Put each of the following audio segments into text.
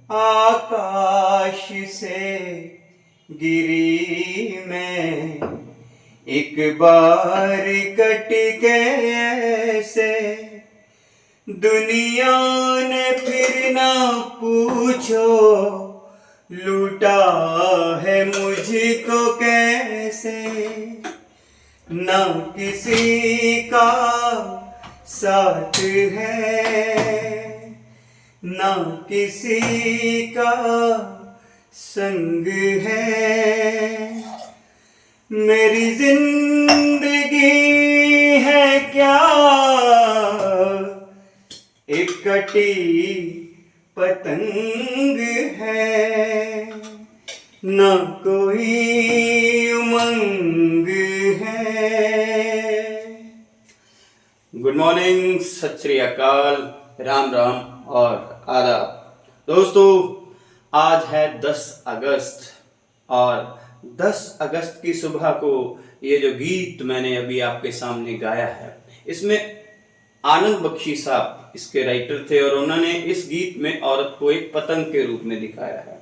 आकाश से गिरी मैं एक बार कट कैसे, दुनिया ने फिर ना पूछो लूटा है मुझको कैसे। ना किसी का साथ है ना किसी का संग है, मेरी जिंदगी है क्या एक कटी पतंग है, ना कोई उमंग है। गुड मॉर्निंग, सत श्री अकाल, राम राम और आदाब। दोस्तों, आज है 10 अगस्त और 10 अगस्त की सुबह को ये जो गीत मैंने अभी आपके सामने गाया है, इसमें आनंद बख्शी साहब इसके राइटर थे और उन्होंने इस गीत में औरत को एक पतंग के रूप में दिखाया है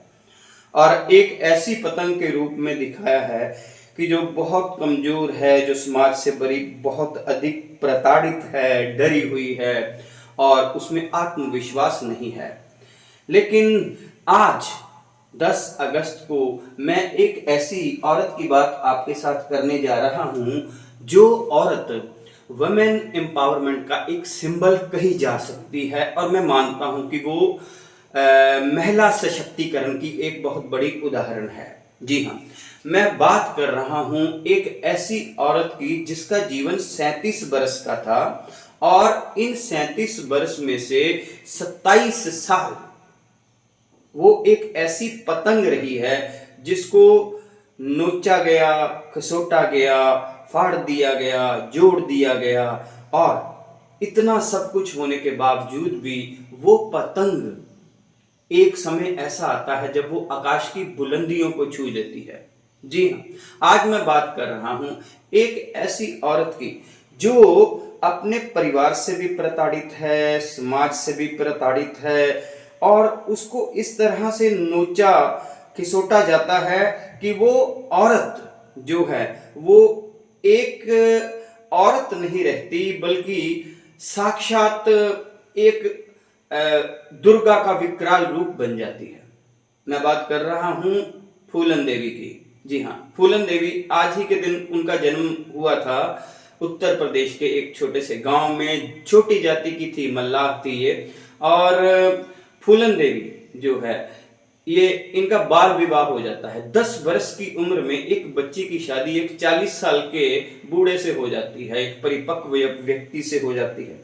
और एक ऐसी पतंग के रूप में दिखाया है कि जो बहुत कमजोर है, जो समाज से बड़ी बहुत अधिक प्रताड़ित है, डरी हुई है और उसमें आत्मविश्वास नहीं है। लेकिन आज 10 अगस्त को मैं एक ऐसी औरत की बात आपके साथ करने जा रहा हूं जो औरत वुमेन एम्पावरमेंट का एक सिंबल कही जा सकती है और मैं मानता हूं कि वो महिला सशक्तिकरण की एक बहुत बड़ी उदाहरण है। जी हाँ, मैं बात कर रहा हूं एक ऐसी औरत की जिसका जीवन 37 वर्ष का था और इन 37 वर्ष में से 27 साल वो एक ऐसी पतंग रही है जिसको नोचा गया, खसोटा गया, फाड़ दिया गया, जोड़ दिया गया और इतना सब कुछ होने के बावजूद भी वो पतंग एक समय ऐसा आता है जब वो आकाश की बुलंदियों को छू लेती है। जी हाँ, आज मैं बात कर रहा हूं एक ऐसी औरत की जो अपने परिवार से भी प्रताड़ित है, समाज से भी प्रताड़ित है और उसको इस तरह से नोचा खिसोटा जाता है कि वो औरत जो है वो एक औरत नहीं रहती बल्कि साक्षात एक दुर्गा का विकराल रूप बन जाती है। मैं बात कर रहा हूं फूलन देवी की। जी हाँ, फूलन देवी आज ही के दिन उनका जन्म हुआ था उत्तर प्रदेश के एक छोटे से गांव में। छोटी जाति की थी, मल्लाह थी ये। और फूलन देवी जो है ये इनका बाल विवाह हो जाता है। 10 वर्ष की उम्र में एक बच्ची की शादी एक 40 साल के बूढ़े से हो जाती है, एक परिपक्व व्यक्ति से हो जाती है।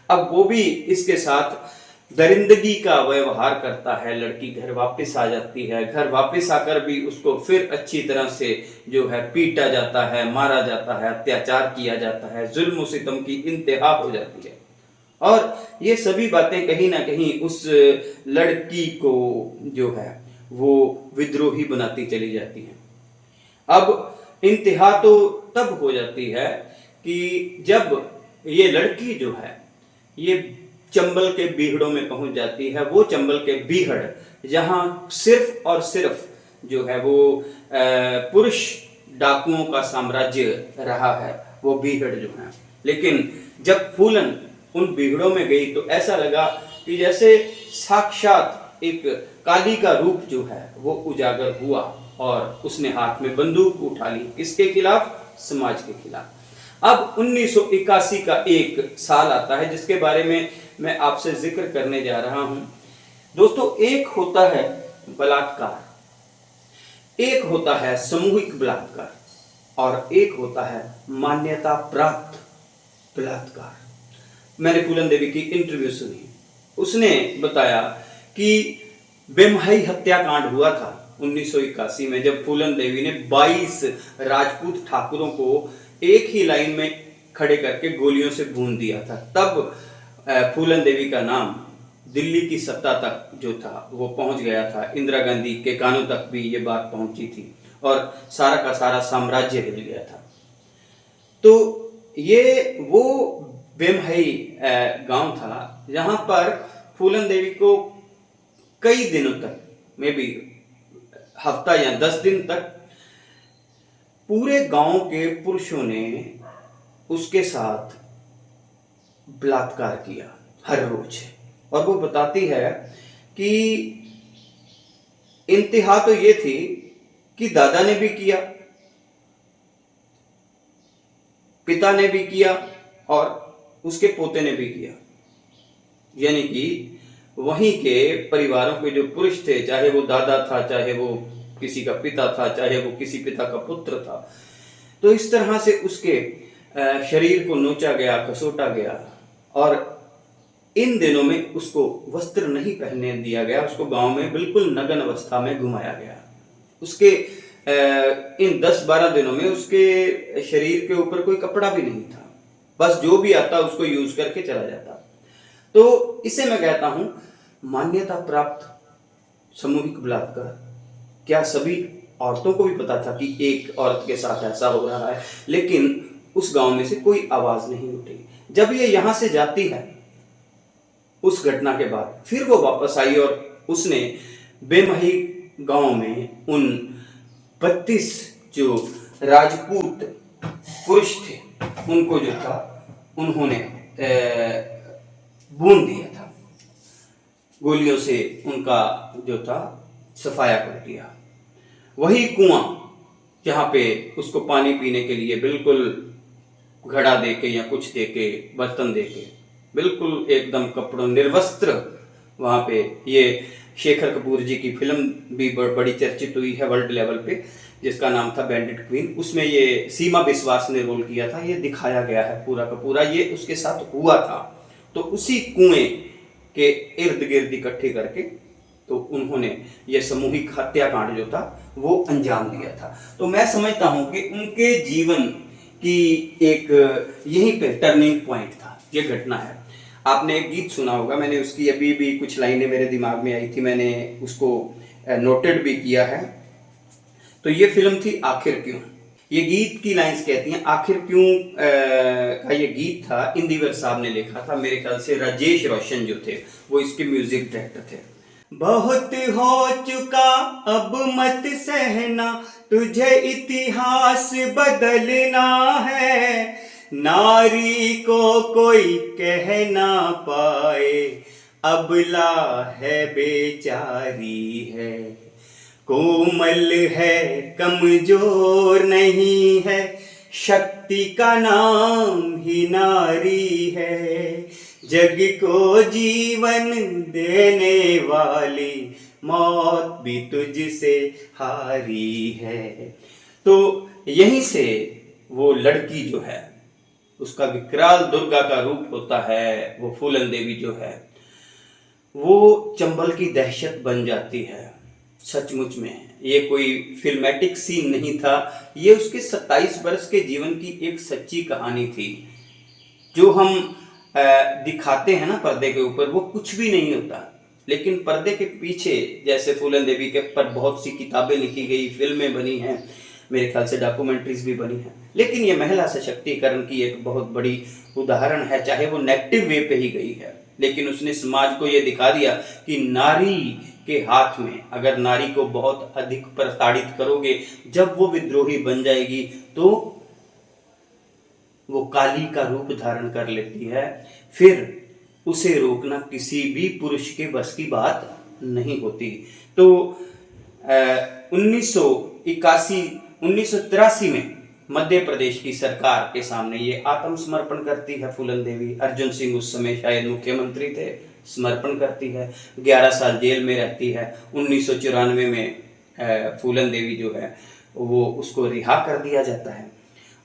अब वो भी इसके साथ दरिंदगी का व्यवहार करता है। लड़की घर वापस आ जाती है, घर वापस आकर भी उसको फिर अच्छी तरह से जो है पीटा जाता है, मारा जाता है, अत्याचार किया जाता है, जुल्म सितम की इंतहा हो जाती है और ये सभी बातें कहीं ना कहीं उस लड़की को जो है वो विद्रोही बनाती चली जाती हैं। अब इंतहा तो तब हो जाती है कि जब ये लड़की जो है ये चंबल के बीहड़ों में पहुंच जाती है। वो चंबल के बीहड़ जहां सिर्फ और सिर्फ जो है वो पुरुष डाकुओं का साम्राज्य रहा है, वो बीहड़ जो है। लेकिन जब फूलन उन बीहड़ों में गई तो ऐसा लगा कि जैसे साक्षात एक काली का रूप जो है वो उजागर हुआ और उसने हाथ में बंदूक उठा ली। किसके खिलाफ? समाज के खिलाफ। अब 1981 का एक साल आता है जिसके बारे में मैं आपसे जिक्र करने जा रहा हूं। दोस्तों, एक होता है बलात्कार, एक होता है सामूहिक बलात्कार और एक होता है मान्यता प्राप्त बलात्कार। मैंने फूलन देवी की इंटरव्यू सुनी, उसने बताया कि बेमहाई हत्याकांड हुआ था 1981 में जब फूलन देवी ने 22 राजपूत ठाकुरों को एक ही लाइन में खड़े करके गोलियों से भून दिया था। तब फूलन देवी का नाम दिल्ली की सत्ता तक जो था वो पहुंच गया था, इंदिरा गांधी के कानों तक भी ये बात पहुंची थी और सारा का सारा साम्राज्य हिल गया था। तो ये वो बेमहाई गांव था जहां पर फूलन देवी को कई दिनों तक, मे बी हफ्ता या 10 दिन तक पूरे गांव के पुरुषों ने उसके साथ बलात्कार किया हर रोज। और वो बताती है कि इंतहा तो ये थी कि दादा ने भी किया, पिता ने भी किया और उसके पोते ने भी किया। यानी कि वहीं के परिवारों के जो पुरुष थे, चाहे वो दादा था, चाहे वो किसी का पिता था, चाहे वो किसी पिता का पुत्र था, तो इस तरह से उसके शरीर को नोचा गया, खसोटा गया। और इन दिनों में उसको वस्त्र नहीं पहनने दिया गया, उसको गांव में बिल्कुल नग्न अवस्था में घुमाया गया। उसके इन 10-12 दिनों में उसके शरीर के ऊपर कोई कपड़ा भी नहीं था, बस जो भी आता उसको यूज करके चला जाता। तो इसे मैं कहता हूं मान्यता प्राप्त सामूहिक बलात्कार। क्या सभी औरतों को भी पता था कि एक औरत के साथ ऐसा हो रहा है, लेकिन उस गांव में से कोई आवाज नहीं उठी। जब ये यहां से जाती है उस घटना के बाद, फिर वो वापस आई और उसने बेमही गांव में उन 32 जो राजपूत पुरुष थे उनको जो था उन्होंने भून दिया था, गोलियों से उनका जो था सफाया कर दिया। वही कुआं जहाँ पे उसको पानी पीने के लिए बिल्कुल घड़ा देके या कुछ देके, बर्तन देके, बिल्कुल एकदम कपड़ों निर्वस्त्र वहाँ पे, ये शेखर कपूर जी की फिल्म भी बड़ी चर्चित हुई है वर्ल्ड लेवल पे, जिसका नाम था बैंडिट क्वीन। उसमें ये सीमा विश्वास ने रोल किया था। ये दिखाया गया है पूरा का पूरा, ये उसके साथ हुआ था। तो उसी कुएं के इर्द गिर्द इकट्ठे करके तो उन्होंने ये सामूहिक हत्याकांड जो था वो अंजाम दिया था। तो मैं समझता हूं कि उनके जीवन की एक यहीं पे टर्निंग पॉइंट था, ये घटना है। आपने एक गीत सुना होगा, मैंने उसकी अभी भी कुछ लाइनें मेरे दिमाग में आई थी, मैंने उसको नोटेड भी किया है। तो ये फिल्म थी आखिर क्यों। ये गीत की लाइंस कहती हैं, आखिर क्यों का ये गीत था, इंदिवर साहब ने लिखा था। मेरे ख्याल से राजेश रोशन जो थे वो इसके म्यूजिक डायरेक्टर थे। बहुत हो चुका अब मत सहना, तुझे इतिहास बदलना है, नारी को कोई कह ना पाए, अबला है बेचारी है, कोमल है कमजोर नहीं है, शक्ति का नाम ही नारी है, जग को जीवन देने वाली मौत भी तुझसे हारी है। तो यहीं से वो लड़की जो है उसका विकराल दुर्गा का रूप होता है, वो फूलन देवी जो है वो चंबल की दहशत बन जाती है। सचमुच में ये कोई फिल्मेटिक सीन नहीं था, ये उसके 27 वर्ष के जीवन की एक सच्ची कहानी थी। जो हम दिखाते हैं ना पर्दे के ऊपर, वो कुछ भी नहीं होता, लेकिन पर्दे के पीछे जैसे फूलन देवी के पर बहुत सी किताबें लिखी गई, फिल्में बनी हैं, मेरे ख्याल से डॉक्यूमेंट्रीज भी बनी हैं, लेकिन ये महिला सशक्तिकरण की एक बहुत बड़ी उदाहरण है। चाहे वो नेगेटिव वे पे ही गई है, लेकिन उसने समाज को ये दिखा दिया कि नारी के हाथ में, अगर नारी को बहुत अधिक प्रताड़ित करोगे, जब वो विद्रोही बन जाएगी तो वो काली का रूप धारण कर लेती है, फिर उसे रोकना किसी भी पुरुष के बस की बात नहीं होती। तो 1983 में मध्य प्रदेश की सरकार के सामने ये आत्मसमर्पण करती है फूलन देवी। अर्जुन सिंह उस समय शायद मुख्यमंत्री थे, समर्पण करती है, 11 साल जेल में रहती है। 1994 में फूलन देवी जो है वो उसको रिहा कर दिया जाता है,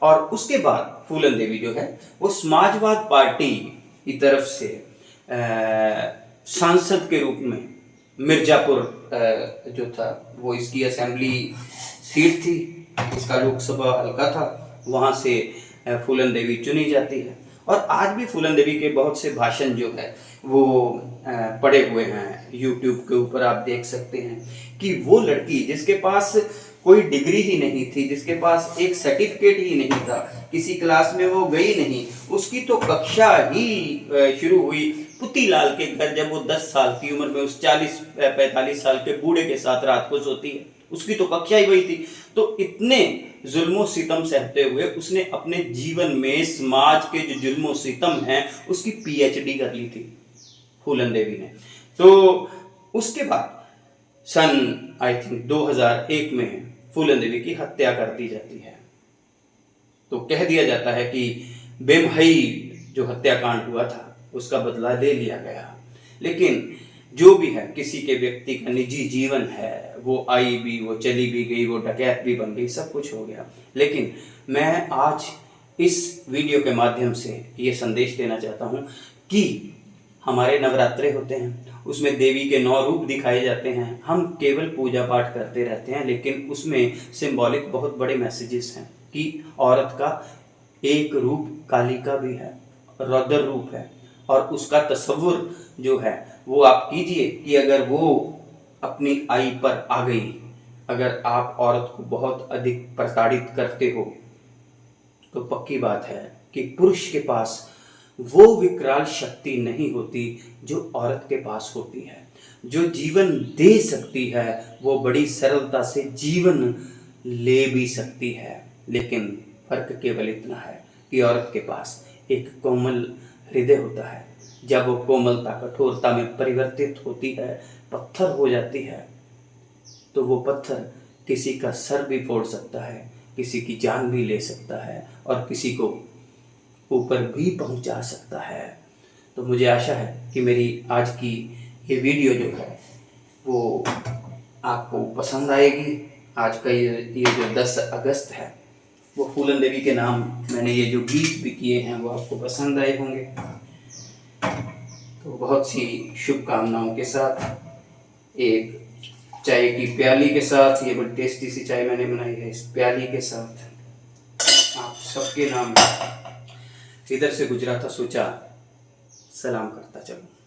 और उसके बाद फूलन देवी जो है वो समाजवाद पार्टी की तरफ से सांसद के रूप में मिर्जापुर जो था वो इसकी असेंबली सीट थी, इसका लोकसभा हल्का था, वहाँ से फूलन देवी चुनी जाती है। और आज भी फूलन देवी के बहुत से भाषण जो है वो पड़े हुए हैं यूट्यूब के ऊपर, आप देख सकते हैं कि वो लड़की जिसके पास कोई डिग्री ही नहीं थी, जिसके पास एक सर्टिफिकेट ही नहीं था, किसी क्लास में वो गई नहीं, उसकी तो कक्षा ही शुरू हुई पुतीलाल के घर जब वो 10 साल की उम्र में उस 40-45 साल के बूढ़े के साथ रात को सोती है, उसकी तो कक्षा ही वही थी। तो इतने जुल्मों सितम सहते हुए उसने अपने जीवन में समाज के जो जुल्मों सितम हैं उसकी पीएचडी कर ली थी फूलन देवी ने। तो उसके बाद सन आई थिंक 2001 में फूलन देवी की हत्या कर दी जाती है। तो कह दिया जाता है कि बेमहई जो हत्याकांड हुआ था उसका बदला ले लिया गया। लेकिन जो भी है, किसी के व्यक्ति का निजी जीवन है, वो आई भी, वो चली भी गई, वो डकैत भी बन गई, सब कुछ हो गया। लेकिन मैं आज इस वीडियो के माध्यम से ये संदेश देना चाहता हूँ कि हमारे नवरात्रे होते हैं, उसमें देवी के 9 रूप दिखाए जाते हैं। हम केवल पूजा पाठ करते रहते हैं, लेकिन उसमें सिंबॉलिक बहुत बड़े मैसेजेस हैं कि औरत का एक रूप कालिका भी है, रौद्र रूप है, और उसका तस्वुर जो है वो आप कीजिए कि अगर वो अपनी आई पर आ गई, अगर आप औरत को बहुत अधिक प्रताड़ित करते हो, तो पक्की बात है कि पुरुष के पास वो विकराल शक्ति नहीं होती जो औरत के पास होती है। जो जीवन दे सकती है वो बड़ी सरलता से जीवन ले भी सकती है। लेकिन फर्क केवल इतना है कि औरत के पास एक कोमल हृदय होता है। जब वो कोमलता कठोरता में परिवर्तित होती है, पत्थर हो जाती है, तो वो पत्थर किसी का सर भी फोड़ सकता है, किसी की जान भी ले सकता है, और किसी को ऊपर भी पहुंचा सकता है। तो मुझे आशा है कि मेरी आज की ये वीडियो जो है वो आपको पसंद आएगी। आज का ये जो 10 अगस्त है वो फूलन देवी के नाम मैंने ये जो गीत भी किए हैं वो आपको पसंद आए होंगे। तो बहुत सी शुभकामनाओं के साथ, एक चाय की प्याली के साथ, ये बड़ी टेस्टी सी चाय मैंने बनाई है, इस प्याली के साथ आप सबके नाम इधर से गुजरा था सोचा सलाम करता चलो।